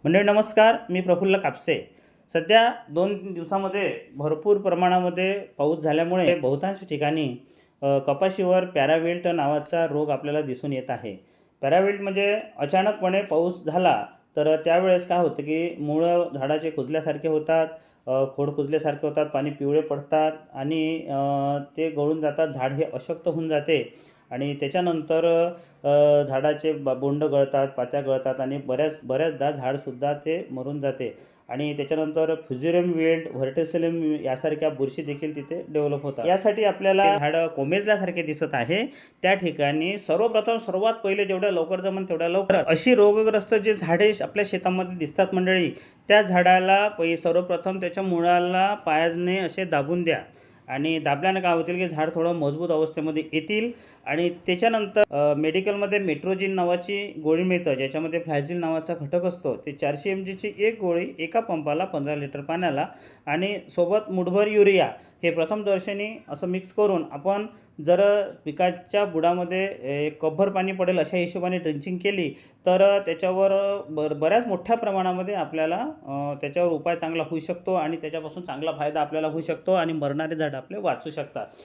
मंडळी नमस्कार, मी प्रफुल्ल कापसे। सध्या 2 दिवसामध्ये भरपूर प्रमाणामध्ये पाऊस झाल्यामुळे बहुतांश ठिकाणी कपाशीवर पॅराविल्ट नावाचा रोग आपल्याला दिसून येत आहे। पॅराविल्ट म्हणजे अचानकपणे पाऊस झाला तर त्यावेळेस काय होतं की मुळं झाडाचे कुजल्यासारखे होतात, खोड कुजल्यासारखे होतात, पाणी पिवळे पडतात आणि ते गळून जातात, झाड हे अशक्त होऊन जाते आणि त्याच्यानंतर झाडाचे बोंड गळतात, पात्या गळतात आणि बऱ्याचदा झाडसुद्धा ते मरून जाते आणि त्याच्यानंतर फ्युझेरियम विल्ट, व्हर्टिसिलियम यासारख्या बुरशी देखील तिथे डेव्हलप होतात। यासाठी आपल्याला झाडं कोमेजल्यासारखे दिसत आहे, त्या ठिकाणी सर्वप्रथम सर्वात पहिले जेवढ्या लवकर जमेल तेवढ्या लवकर अशी रोगग्रस्त जे झाडे आपल्या शेतामध्ये दिसतात मंडळी, त्या झाडाला सर्वप्रथम त्याच्या मुळाला पायाने असे दाबून द्या आणि दाबल्याने काय होतील की झाड थोडं मजबूत अवस्थेमध्ये येतील आणि त्याच्यानंतर मेडिकलमध्ये मेट्रोजिन नावाची गोळी मिळतं, ज्याच्यामध्ये फ्लॅजिल नावाचा घटक असतो। ते 400 mg ची एक गोळी एका पंपाला 15 लिटर पाण्याला आणि सोबत मुठभर युरिया हे प्रथमदर्शनी असं मिक्स करून आपण जर पिकाच्या बुडामध्ये एक कपभर पाणी पडेल अशा हिशोबाने ड्रिंचिंग केली तर त्याच्यावर बऱ्याच मोठ्या प्रमाणामध्ये आपल्याला त्याच्यावर उपाय चांगला होऊ शकतो आणि त्याच्यापासून चांगला फायदा आपल्याला होऊ शकतो आणि मरणारे झाड आपले वाचू शकतात।